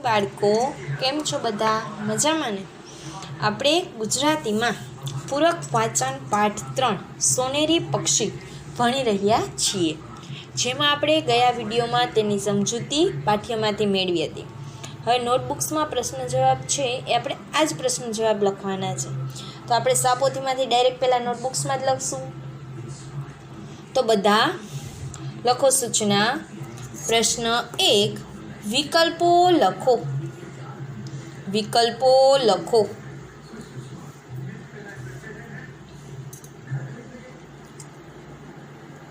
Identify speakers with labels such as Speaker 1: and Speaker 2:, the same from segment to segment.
Speaker 1: बाळको केम छो बधा मजामां ने। आपणे गुजरातीमां पूरक वाचन पाठ 3 सोनेरी पक्षी भणी रह्या छीए, जेमां आपणे गया विडियोमां तेनी समजूती पाठ्यमांथी मेळवी हती। हवे नोटबुक्समां प्रश्न जवाब छे ए आपणे आज प्रश्न जवाब लखवाना छे। तो आपणे सापोथीमांथी डायरेक्ट पहेला नोटबुक्समां ज लखशुं। तो बधा लखो सूचना। प्रश्न 1 विकल्पो लखो। विकल्पो लखो।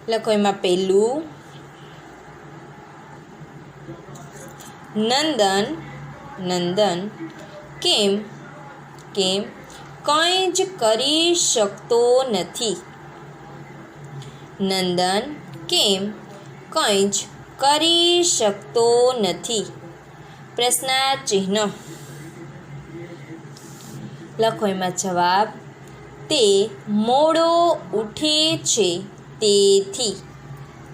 Speaker 1: लखो एमां पहेलुं नंदन नंदन केम केम कंई ज करी शकतो नथी। नंदन केम कंई ज करी शकतो नथी। प्रश्नार्थ चिन्ह। लखो एमां जवाब ते मोडो उठे छे तेथी।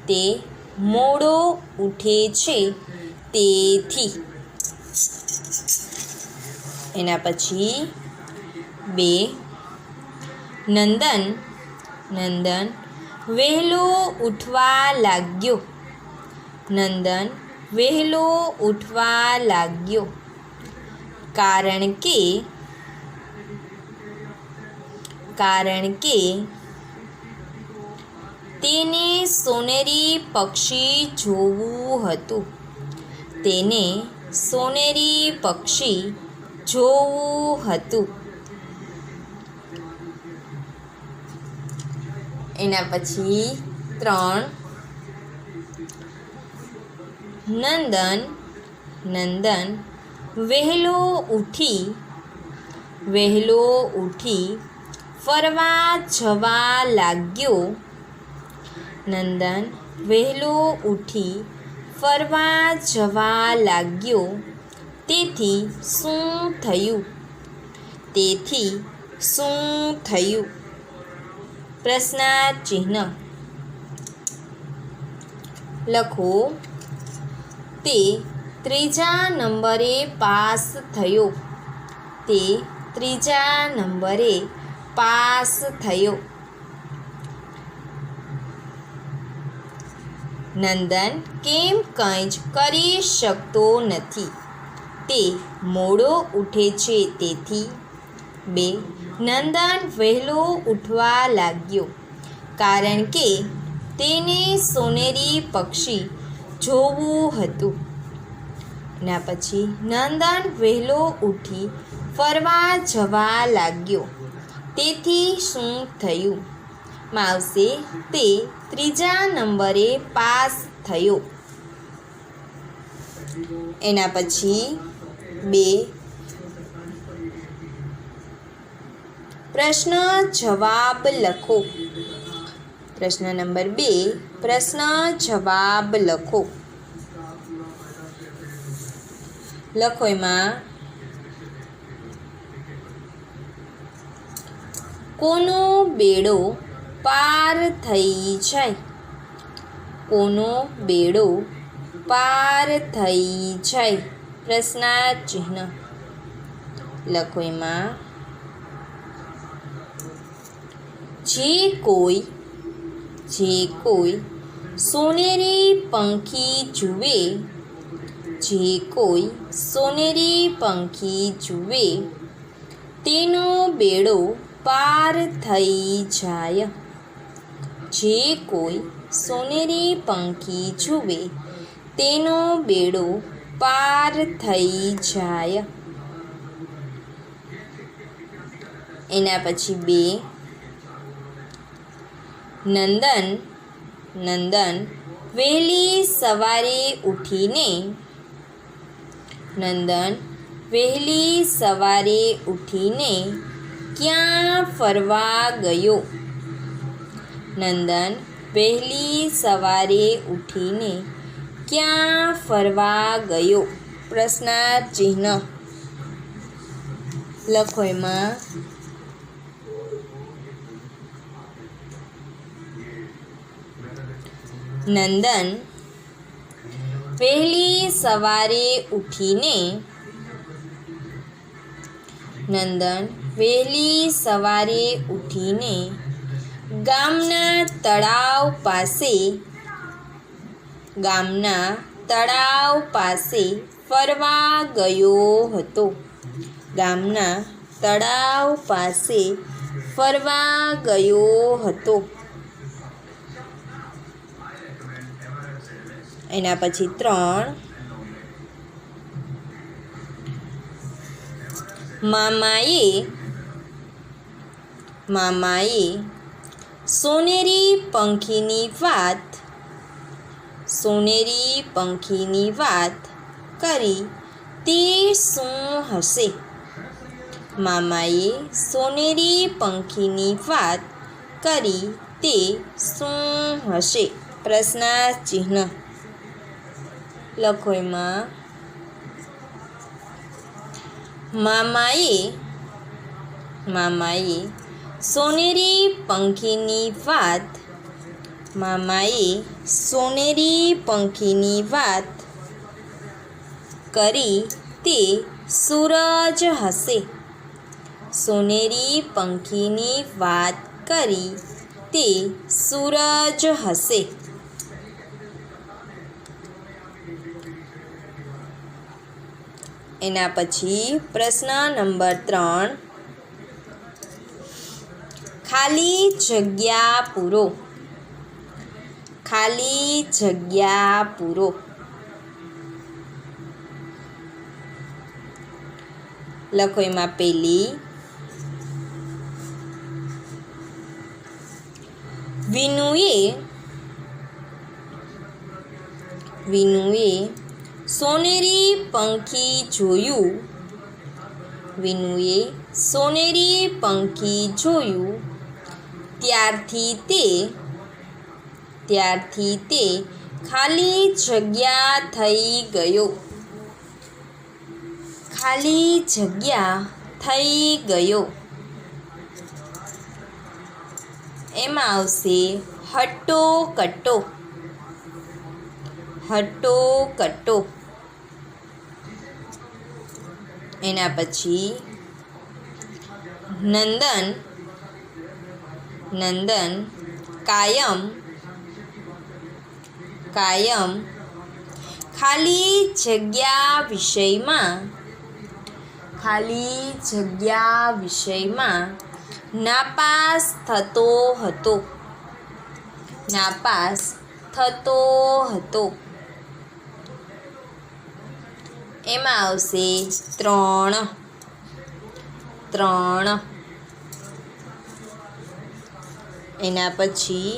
Speaker 1: ते मोडो उठे छे तेथी। एना पछी 2 नंदन नंदन वहेलो उठवा लाग्यो। नंदन वहेलो उठवा लाग्यो कारण के तेने सोनेरी पक्षी जोवुं हतुं। तेने सोनेरी पक्षी जोवुं हतुं। एना पछी 3 नंदन नंदन वहेलो उठी फरवा जवा लाग्यो। नंदन वहेलो उठी फरवा जवा लाग्यो तेथी शुं थयुं। तेथी शुं थयुं। प्रश्नार्थ चिन्ह। लखो ते त्रीजा नंबरे पास थयो। ते त्रीजा नंबरे पास थयो। नंदन केम कंई ज करी शकतो नथी। ते मोडो उठे छे तेथी। 2 नंदन वहेलो उठवा लाग्यो कारण के तेने सोनेरी पक्षी जोवुं हतुं। एना पछी नंदन वहेलो उठी फरवा जवा लाग्यो तेथी शुं थयुं। मां आवशे ते त्रीजा नंबरे पास थयो। एना पछी 2 प्रश्न जवाब लखो। प्रश्न नंबर 2 प्रश्न जवाब लखो। लखो एमां कोनो बेड़ो पार थई जाय। कोनो बेड़ो पार थई जाय। प्रश्नार्थ चिन्ह। लखो एमां जे कोई सोनेरी पंखी जुए। जे कोई सोनेरी पंखी जुए तेनो बेड़ो पार थई जाय। जे कोई सोनेरी पंखी जुए तेनो बेड़ो पार थई जाय। एना पछी 2 नंदन नंदन वहेली सवारे उठीने। नंदन वहेली सवारे उठीने क्यां फरवा गयो। नंदन वहेली सवारे उठीने क्यां फरवा गयो। प्रश्नार्थ चिन्ह। लखो एमां नंदन વહેલી સવારે ઉઠીને નંદન વહેલી સવારે ઉઠીને ગામના તળાવ પાસે ફરવા ગયો હતો. ગામના તળાવ પાસે ફરવા ગયો હતો. એના પછી 3 મામાએ સોનેરી પંખીની વાત કરી તે શું હશે? મામાએ સોનેરી પંખીની વાત કરી તે શું હશે? પ્રશ્નાર્થ ચિહ્ન લખો. એમાં મામાએ સોનેરી પંખીની વાત કરી તે સૂરજ હશે. સોનેરી પંખીની વાત કરી તે સૂરજ હશે. એના પછી પ્રશ્ન નંબર 3, ખાલી જગ્યા પૂરો. લખો. એમાં પહેલી વિનુએ સોનેરી પંખી જોયું ત્યારથી તે ખાલી જગ્યા થઈ ગયો. એમાં આવશે હટ્ટો કટ્ટો. એના પછી નંદન કાયમ ખાલી જગ્યા વિષયમાં નાપાસ થતો હતો. એમાં આવશે 3. એના પછી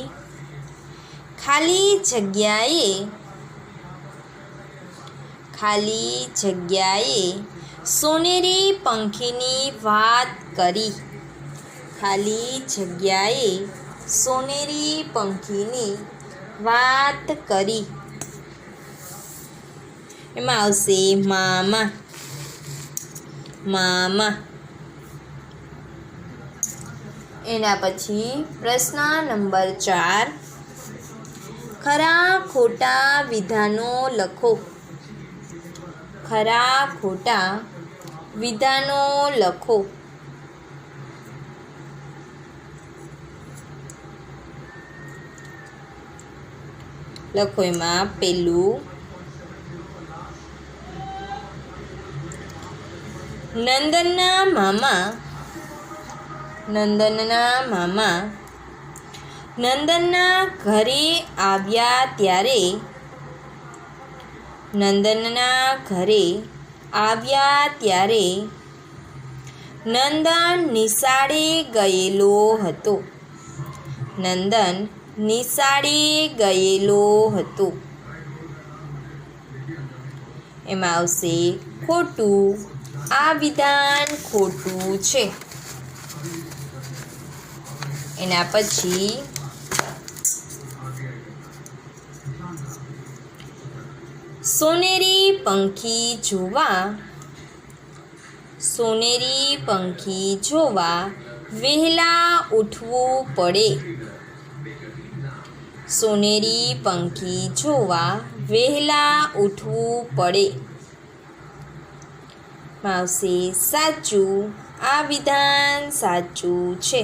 Speaker 1: ખાલી જગ્યાએ સોનેરી પંખીની વાત કરી. એમાં આવશે મામા. એના પછી પ્રશ્ન નંબર 4, ખરા ખોટા વિધાનો લખો. લખો. એમાં પહેલું નંદનના મામા નંદનના ઘરે આવ્યા ત્યારે નંદન નિશાળે ગયેલો હતો. એમાં આવશે ખોટું. આ વિધાન ખોટું છે. એના પછી સોનેરી પંખી જોવા વહેલા ઉઠવું પડે. સોનેરી પંખી જોવા વહેલા ઉઠવું પડે. આવશે સાચું. આ વિધાન સાચું છે.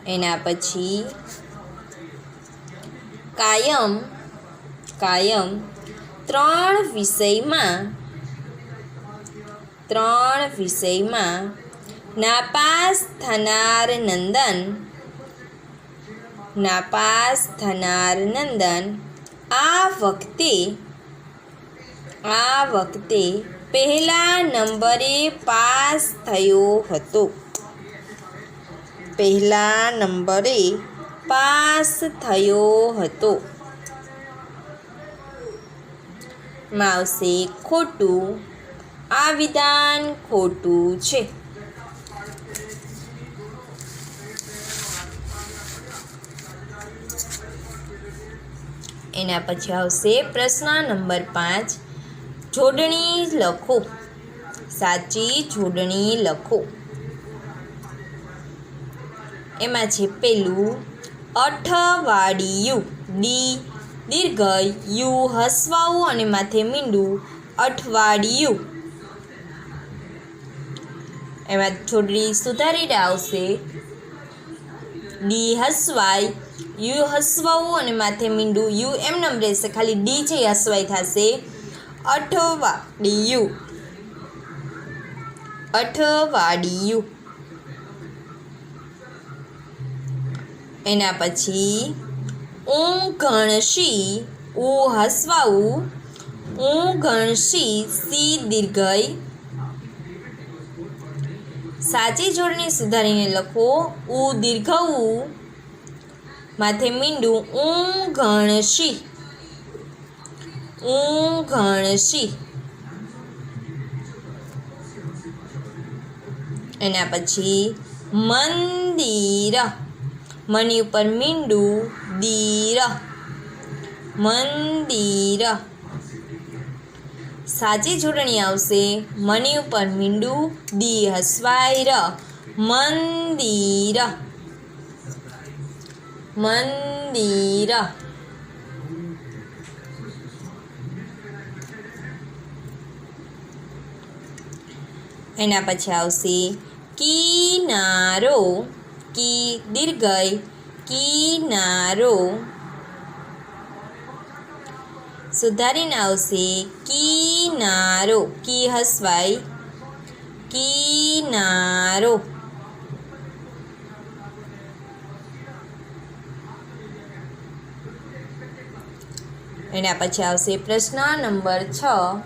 Speaker 1: એના પછી કાયમ ત્રણ વિષયમાં નાપાસ થનાર નંદન આ વખતે પહેલા નંબરે પાસ થયો હતો. આવશે ખોટું. આ વિધાન ખોટું છે. એના પછી આવશે પ્રશ્ન નંબર 5. જોડણી લખો. સાચી જોડણી લખો. એમાં છે પેલું અઠવાડિયું. ડી દીર્ઘ યુ હસવાવું અને માથે મીંડું અઠવાડિયું. એમાં જોડણી સુધારીને આવશે ડી હસવાય યુ હસવાવું અને માથે મીંડું યુ એમનેમ રહેશે, ખાલી ડી છે એ હસવાય થશે. અઠવાડિયું. એના પછી ઊંઘણશી. ઉ હસવાવું ઊંઘણશી સી દીર્ઘઈ. સાચી જોડણી સુધારીને લખો. ઉ દીર્ઘવું માથે મીંડું ઊંઘણશી. એના પછી મંદિર. મની ઉપર મીંડું દીર. મંદિર. સાચી જોડણી આવશે મની ઉપર મીંડું દી હસવાય ર. મંદિર. એના પછી આવશે કિનારો. કી દીર્ઘઈ કિનારો. સુધારીને આવશે કિનારો. કી હસવાય કિનારો. એના પછી આવશે પ્રશ્ન નંબર 6.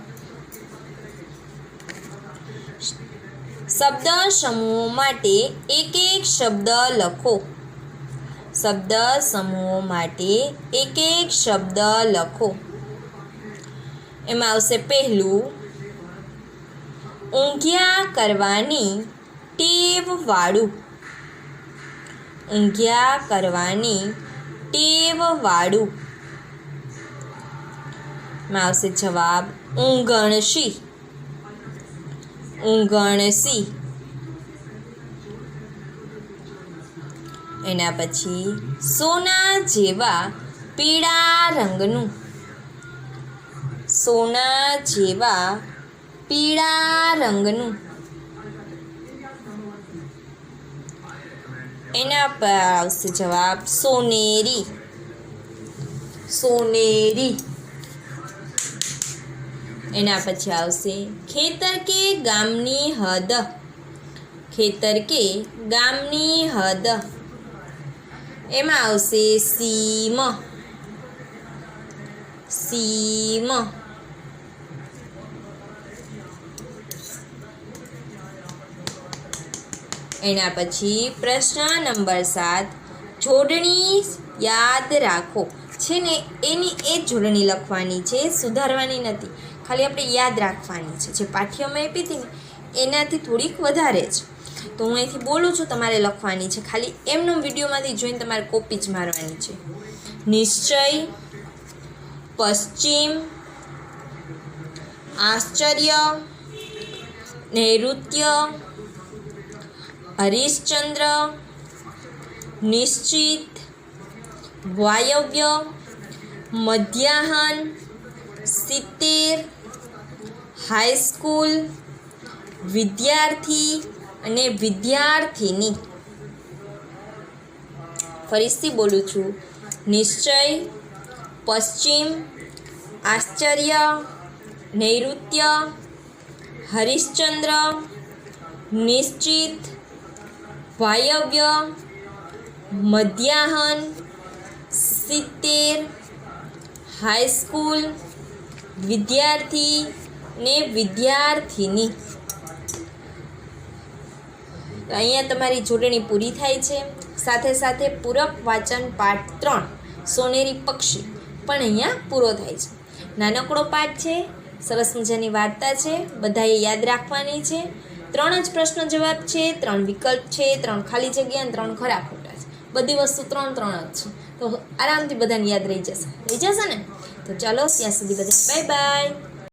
Speaker 1: શબ્દ સમૂહો માટે એક શબ્દ લખો. શબ્દ સમૂહો માટે એક શબ્દ લખો. એમાં આવશે પહેલું ઊંઘ્યા કરવાની ટેવવાળું. ઊંઘ્યા કરવાની ટેવવાળું. એમાં આવશે જવાબ ઊંઘણશી. એના પછી સોના જેવા પીળા રંગનું. સોના જેવા પીળા રંગનું. એના પર આવશે જવાબ સોનેરી. એના પછી આવશે ખેતર કે ગામની હદ. ખેતર કે ગામની હદ. એમાં આવશે સીમ. એના પછી પ્રશ્ન નંબર 7. જોડણી યાદ રાખો. છે ને એની એ જ જોડણી લખવાની છે, સુધારવાની નથી, ખાલી આપણે યાદ રાખવાની છે. જે પાઠ્યમાં આપી હતી ને એનાથી થોડીક વધારે છે. તો હું અહીંથી બોલું છું, તમારે લખવાની છે. ખાલી એમનો વિડીયોમાંથી જોઈને તમારે કોપી જ મારવાની છે. નિશ્ચય, પશ્ચિમ, આશ્ચર્ય, નૈઋત્ય, હરિશ્ચંદ્ર, નિશ્ચિત, વાયવ્ય, મધ્યાહન, 70, હાઈસ્કૂલ, વિદ્યાર્થી અને વિદ્યાર્થીની. ફરીથી બોલું છું. નિશ્ચય, પશ્ચિમ, આશ્ચર્ય, નૈઋત્ય, હરિશ્ચંદ્ર, નિશ્ચિત, વાયવ્ય, મધ્યાહન, 70, હાઈસ્કૂલ, વિદ્યાર્થી ને વિદ્યાર્થીની. તો અહીંયા તમારી જોડણી પૂરી થાય છે. સાથે સાથે પૂરક વાચન પાઠ 3 સોનેરી પક્ષી પણ અહીંયા પૂરો થાય છે. નાનકડો પાઠ છે, સરસ મજાની વાર્તા છે, બધાએ યાદ રાખવાની છે. 3 જ પ્રશ્ન જવાબ છે, 3 વિકલ્પ છે, 3 ખાલી જગ્યા અને 3 ખરા ખોટા છે. બધી વસ્તુ 3 જ છે. તો આરામથી બધાને યાદ રહી જશે ને? તો ચાલો ત્યાં સુધી બધા બાય બાય.